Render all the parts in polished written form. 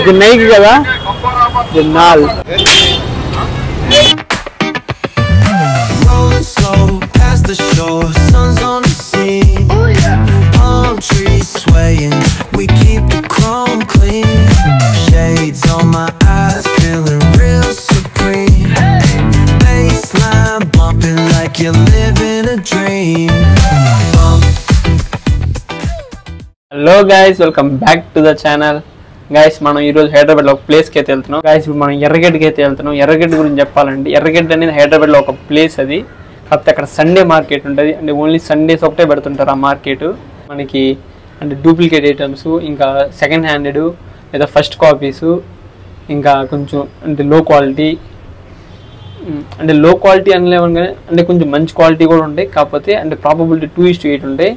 జిన్నైకి కదా జిన్నాల్ The shore, sun's on the scene. Oh yeah. Palm trees swaying, we keep the chrome clean. Shades on my eyes, feeling real supreme. Baseline bumping like you're living a dream. Hello guys, welcome back to the channel. Guys, మనం ఈ రోజు హైదరాబాద్ లో ఒక place కి అయితే వెళ్తున్నాం. Guys, మనం ఎర్రగడ్డకి అయితే వెళ్తున్నాం. ఎర్రగడ్డ గురించి చెప్పాలంటే ఎర్రగడ్డ అనేది హైదరాబాద్ లో ఒక ప్లేస్ అది. కాకపోతే అక్కడ సండే మార్కెట్ ఉంటుంది అంటే ఓన్లీ సండేస్ ఒకటే పెడుతుంటారు ఆ మార్కెట్ మనకి అంటే డూప్లికేట్ ఐటమ్స్ ఇంకా సెకండ్ హ్యాండెడ్ లేదా ఫస్ట్ కాపీస్ ఇంకా కొంచెం అంటే లో క్వాలిటీ అనలేమని అంటే కొంచెం మంచి క్వాలిటీ కూడా ఉంటాయి కాకపోతే అంటే ప్రాబబిలిటీ 2:8 ఉంటాయి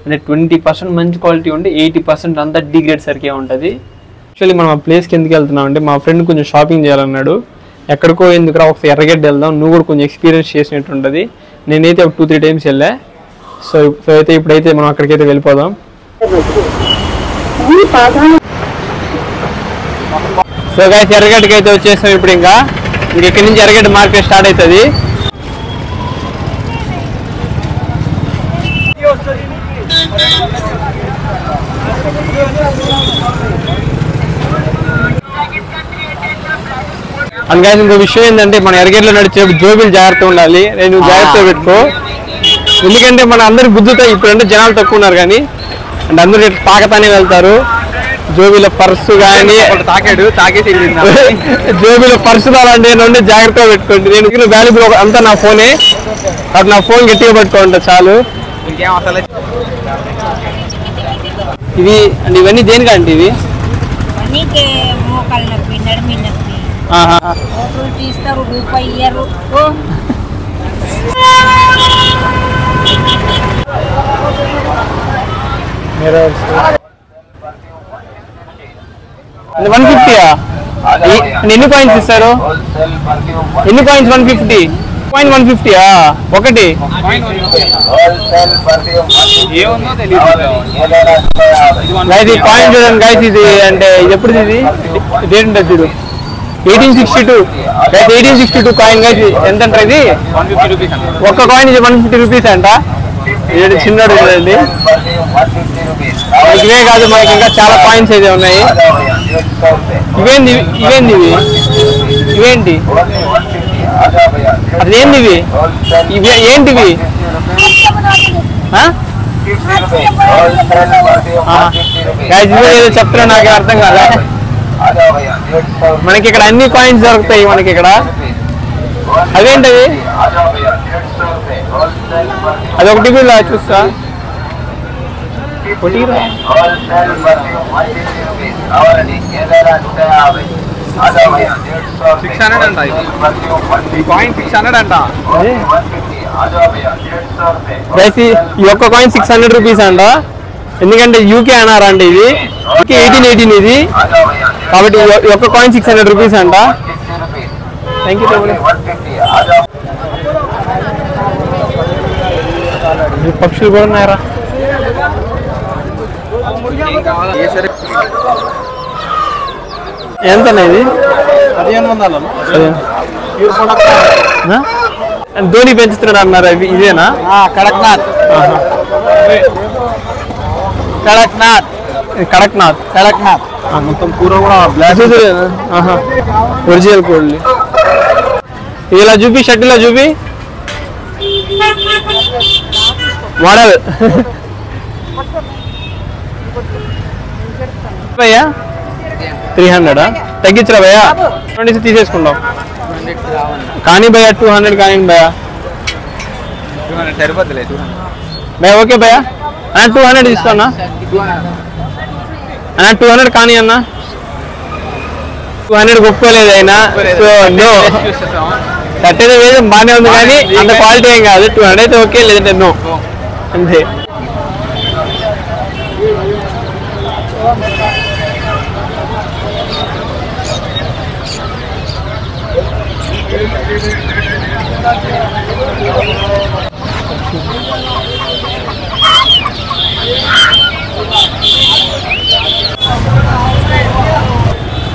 అంటే 20% మంచి క్వాలిటీ ఉంటే 80% అంతా డిగ్రేడ్ సరికే ఉంటుంది. యాక్చువల్లీ మనం ఆ ప్లేస్కి ఎందుకు వెళ్తున్నాం అంటే మా ఫ్రెండ్ కొంచెం షాపింగ్ చేయాలన్నాడు. ఎక్కడికో ఎందుకురా ఒకసారి ఎర్రగడ్డ వెళ్దాం నువ్వు కూడా కొంచెం ఎక్స్పీరియన్స్ చేసినట్టు ఉంటుంది. నేనైతే ఒక 2-3 టైమ్స్ వెళ్ళా. సో అయితే ఇప్పుడైతే మనం అక్కడికైతే వెళ్ళిపోదాం. సో గైస్ ఎర్రగడ్డకి అయితే వచ్చేసాం. ఇప్పుడు ఇంకా ఇక్కడి నుంచి ఎర్రగడ్డ మార్కెట్ స్టార్ట్ అవుతుంది. అందుకని ఇంకో విషయం ఏంటంటే మన ఎర్రగడ్డలో నడిచేప్పుడు జోబీలు జాగ్రత్తగా ఉండాలి. నేను జాగ్రత్తగా పెట్టుకో ఎందుకంటే మన అందరు గుద్దుతాయి. ఇప్పుడంటే జనాలు తక్కువ ఉన్నారు కానీ అంటే అందరూ తాకతానే వెళ్తారు. జోబీలో పర్సు కానీ జోబీలో పర్సు అలాంటి జాగ్రత్తగా పెట్టుకోండి. నేను వాల్యుబుల్ అంతా నా ఫోనే అది నా ఫోన్ గట్టిగా పెట్టుకోండి చాలు. ఇవి అంటే ఇవన్నీ దేనికంటే ఇవి తీస్తారు రూపాయి ఇయ్యరు. ఎన్ని కాయిన్స్ ఇస్తారు? ఎన్ని కాయిన్స్? 150. 150 ఒకటి. ఇది కాయిన్ చూడండి గైస్. ఇది అంటే ఇది ఎప్పుడు ఇది డేట్ ఉంటుంది చూడు 1862. 1862 కాయిన్ గైస్. ఎంత అంటే ఇది ఒక్క కాయిన్ ఇది 150 రూపీస్ అంట. ఇది చిన్నడు చూడండి. ఇవే కాదు మనకి ఇంకా చాలా కాయిన్స్ అయితే ఉన్నాయి. ఇవేంటి అదేంటి ఇవి ఏంటివి? ఏదో చెప్తున్నా నాకు అర్థం కాదా. మనకి ఇక్కడ అన్ని కాయిన్స్ దొరుకుతాయి మనకి ఇక్కడ. అదేంటది? అదొకటి కూడా చూస్తా. ఈ ఒక్క కాయిన్ 600 రూపీస్ అంట. ఎందుకంటే యూకే అన్నారంట. ఇది 1818 ఇది కాబట్టి ఈ ఒక్క కాయిన్ 600 రూపీస్ అంట. Thank you. పక్షులు కూడా ఉన్నాయరా. ఎంతనా ఇది? 1500. ధోని పెంచుతున్నాడు అన్నారు. అవి ఇదేనా? కడక్నాథ్. మొత్తం కూర కూడా బ్లాక్ ఒరిజినల్ కోళ్ళు. ఇలా చూపి షర్టులో చూపి మోడల్. భయ్యా 300 తగ్గించరా భయ్యా? 20 తీసేసుకుంటాం కానీ భయ్యా 200 కానీ భయ్యా భయ్యా ఓకే భయ్యా అన్న 200 తీసుకోన్నా అన్న 200 కానీ అన్న 200 ఒప్పుకోలేదు అయినా. సో నో కట్టేది వేరే బాగానే ఉంది కానీ అంత క్వాలిటీ ఏం కాదు. 200 అయితే ఓకే లేదంటే నో అంతే.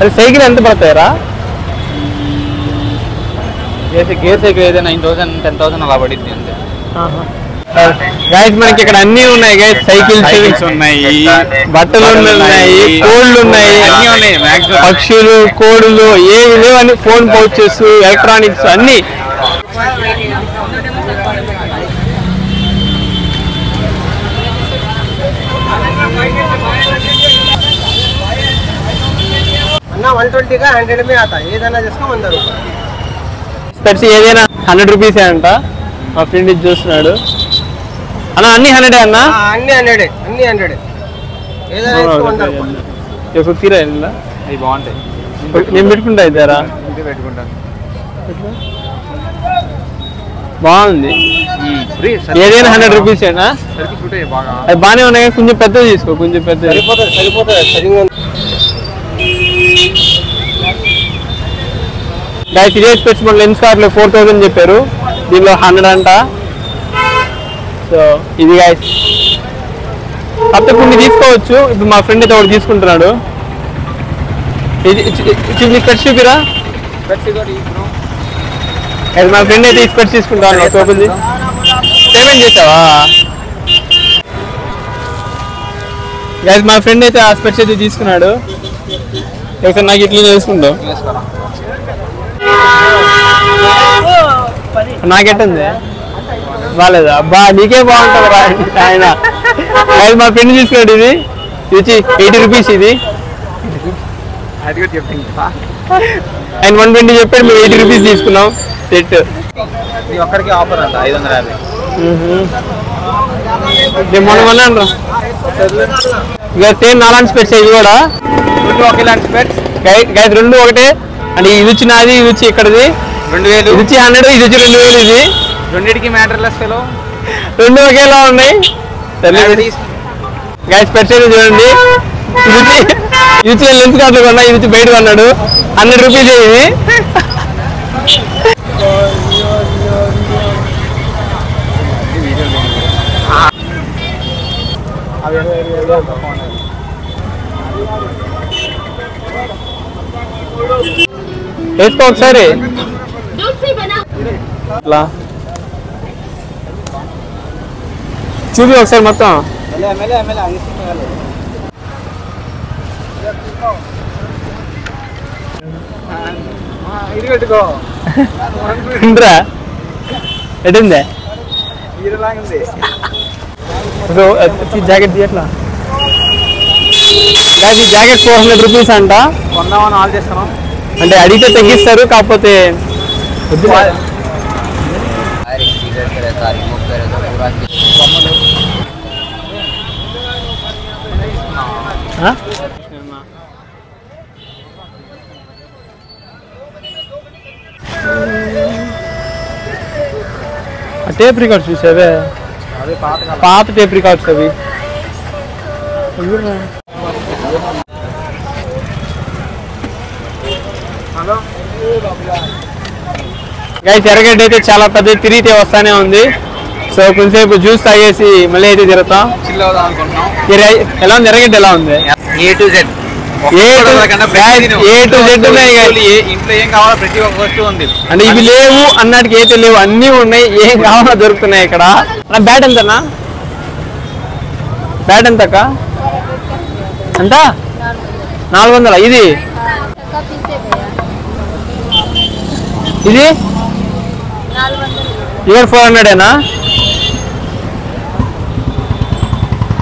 అది సైకిల్ ఎంత పడతాయరా? గేర్ సైకిల్ అయితే 9,000 10,000 అలా పడింది అంతే. గైస్ మనకి ఇక్కడ అన్ని ఉన్నాయి గైస్, సైకిల్స్ ఉన్నాయి, బట్టలు ఉన్నాయి, కోళ్ళు ఉన్నాయి, అన్ని ఉన్నాయి, పక్షులు, కోడులు ఏవి లేవని, ఫోన్ పౌచెస్, ఎలక్ట్రానిక్స్ అన్ని. अन्ना 120 का 100 में आता है, ये दाना जिसका 100 रुपये. స్పెట్స్ ఏదైనా 100 రూపీసే అంట. మా ఫ్రెండ్ ఇది చూస్తున్నాడు అన్న. అన్ని 100 అన్న, अन्नी 100 अन्नी 100 ये दाना जिसका 100 रुपये. తీరా అవి బాగుంటాయి. నేను పెట్టుకుంటా ఇద్దారా? ఇంటి పెట్టుకుంటాను. బాగుంది. ఏదైనా 100 రూపీసేనా? సరికి సూట్ అయ్యి బాగా. అది బాగానే ఉన్నాయి, కొంచెం పెద్దది తీసుకో, కొంచెం పెద్దది. సరిపోతుంది సరిగ్గా. గైస్ ఇదే స్పెట్స్ మన లెన్స్ కార్ట్లో 4000 చెప్పారు, దీనిలో 100 అంట. సో ఇది గైస్ కాకపోతే కొన్ని తీసుకోవచ్చు. ఇప్పుడు మా ఫ్రెండ్ అయితే ఒకటి తీసుకుంటున్నాడు. ఇది స్పెట్స్ చూపిరా. మా ఫ్రెండ్ అయితే ఈ స్పెట్స్ తీసుకుంటాను. పేమెంట్ చేసావా గైస్? మా ఫ్రెండ్ అయితే ఆ స్పెట్స్ అయితే తీసుకున్నాడు. ఒకసారి నాకు ఇట్లా చేసుకుంటావు. నాకెట్టుంది బాగాలేదా? అబ్బా నీకే బాగుంటుంది రా ఆయన. మా ఫ్రెండ్ తీసుకున్నాడు. ఇది వచ్చి 80 రూపీస్. ఇది ఆయన 120 చెప్పాడు, మేము 80 రూపీస్ తీసుకున్నాం సెట్. ఇది ఒక్కడికి ఆఫర్ అంట 550. మొన్న మొన్న ఇక సేమ్ నాలాంటి స్పెట్స్ ఇది కూడా రెండు ఒకేలాంటి స్పెట్స్. గైడ్ రెండు ఒకటే అంటే ఇది వచ్చి నాది, ఇది వచ్చి ఇక్కడది 2000, ఇది వచ్చి 100, ఇది వచ్చి 2000. ఇది రెండింటికి మ్యాటర్లెస్ ఫెలో, రెండు ఒకేలా ఉన్నాయి. గైస్ స్పెట్స్ అయితే చూడండి. ఇది వచ్చి లెన్స్ కార్డులో కొన్నా, ఇది వచ్చి బయట కొన్నాడు. 100 రూపీస్ ఇది. వేసుకో ఒకసారి అలా చూపి ఒకసారి మొత్తం. ఇది పెట్టుకో. ఇంద్రా ఎటుందే ఇదిలాగుంది. జాకెట్ తీయట్లా. జాకెట్ 400 రూపీస్ అంట. కొందామని ఆల్ చేస్తున్నాం. అంటే అడిగితే తగ్గిస్తారు, కాకపోతే వద్దు. టేప్ రికార్డ్స్ చూసావే? పాత టేప్ రికార్డ్స్ అవి. గైస్ ఎర్రగడ్డ అయితే చాలా పెద్ద తిరిగితే వస్తానే ఉంది. సో కొంచెంసేపు జ్యూస్ తాగేసి మళ్ళీ అయితే తిరుగుతాం. చిల్ అవుదాం అనుకుంటున్నాం. ఎలా ఉంది ఎర్రగడ్డ? ఎలా ఉంది? A to Z. ఇంట్లో ఏం కావాలో ప్రతి ఒక్క వస్తువు ఉంది. అంటే ఇవి లేవు అన్నటికి అయితే లేవు, అన్నీ ఉన్నాయి, ఏం కావాలో దొరుకుతున్నాయి ఇక్కడ. బ్యాట్ ఎంతనా? బ్యాట్ ఎంతక్క? ఎంత? 400. ఇది ఇది ఇవర్ 400ఏనా?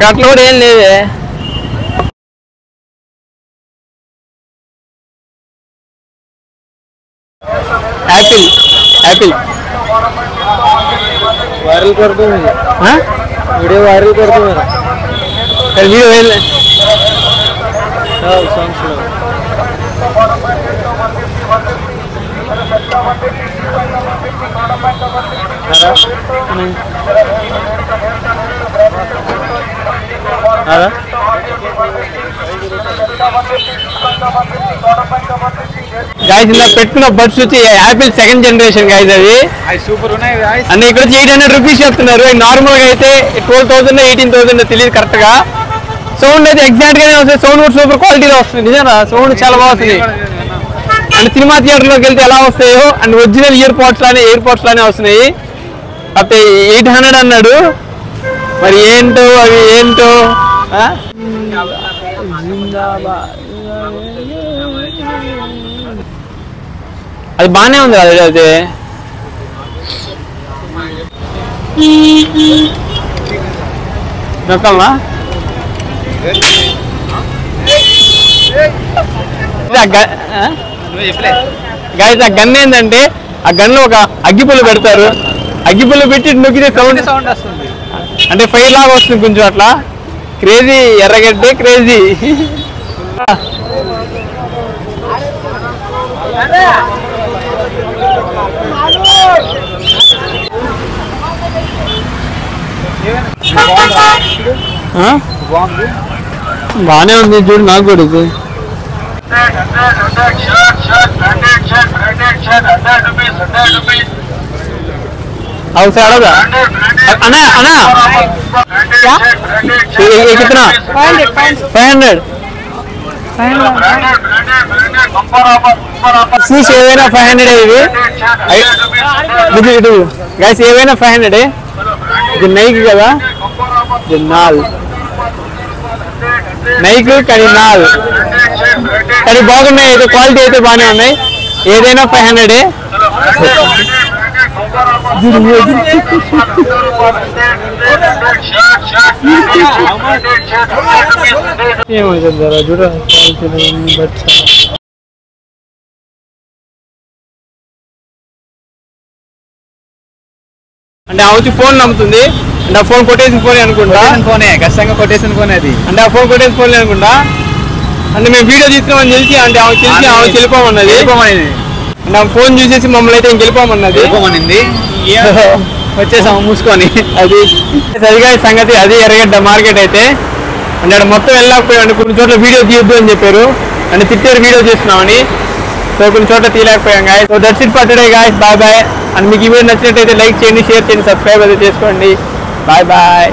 అట్లా కూడా ఏం లేదే. యాపిల్ యాపిల్ वायरल कर दो मुझे, वीडियो वायरल कर दो मेरा. वीडियो सॉन्ग्स लो. గాయస్ ఇలా పెట్టుకున్న బడ్స్ వచ్చి యాపిల్ 2nd జనరేషన్ గాయస్. అది సూపర్ ఉన్నాయి. అన్న ఇక్కడ వచ్చి 800 రూపీస్ చెప్తున్నారు. నార్మల్ గా అయితే 12,000 18,000 తెలియదు కరెక్ట్ గా. సౌండ్ అయితే ఎగ్జాక్ట్ గానే వస్తుంది. సౌండ్ కూడా సూపర్ క్వాలిటీలో వస్తుంది. నిజంగా సౌండ్ చాలా బాగుంది. అండ్ సినిమా థియేటర్లోకి వెళ్తే ఎలా వస్తాయో అండ్ ఒరిజినల్ ఎయిర్ పోర్ట్స్ లానే వస్తున్నాయి. అయితే 800 అన్నాడు. మరి ఏంటో అవి ఏంటో. అది బాగానే ఉంది అది. అయితే నొక్కమ్మా గాయస్ ఆ గన్ ఏంటంటే ఆ గన్లో ఒక అగ్గిపుల్ల పెడతారు. అగ్గిపుల్ల పెట్టి నొక్కితే సౌండ్ వస్తుంది. అంటే ఫైర్ లాగా వస్తుంది కొంచెం అట్లా. క్రేజీ ఎర్రగడ్డే క్రేజీ. బాగానే ఉంది చూడు నాకు కూడా ఇది. అవుతాయి అడగా అన్నా అన్నా कितना 500 ఫిష్ ఏవైనా 500 ఇవి ఇది గైస్ ఏవైనా 500 ఇది నైక్ కదా ఇది నాల్ నైక్ కానీ నాల్ కానీ బాగున్నాయి అయితే క్వాలిటీ అయితే బాగానే ఉన్నాయి ఏదైనా 500 ఏమవుతుంది చూడ అంటే ఆ వచ్చి ఫోన్ నమ్ముతుంది అంటే ఆ ఫోన్ కొట్టేసిన ఫోన్ అనుకుంటా ఫోనే ఖచ్చితంగా కొట్టేసిన ఫోన్ అది అంటే ఆ ఫోన్ కొట్టేసిన ఫోన్ అనుకుంటా అంటే మేము వీడియో తీసుకున్నామని తెలిసి అంటే ఆమె తెలిసి ఆమె వెళ్ళిపోమన్నది అంటే ఆ ఫోన్ చూసేసి మమ్మల్ని అయితే ఇంకెళ్ళిపోమన్నది వెళ్ళిపోమనింది వచ్చేసాము మూసుకొని అది సరిగా సంగతి అది ఎర్రగడ్డ మార్కెట్ అయితే అంటే అక్కడ మొత్తం వెళ్ళలేకపోయాడు కొన్ని చోట్ల వీడియో తీయొద్దు అని చెప్పారు అంటే తిట్టారు వీడియో చేస్తున్నామని సో కొన్ని చోట్ల తీయలేకపోయాం guys so that's it for today guys bye bye and మీకు ఈ వీడియో నచ్చినట్టయితే లైక్ చేయండి షేర్ చేయండి సబ్స్క్రైబ్ అయితే చేసుకోండి బాయ్ బాయ్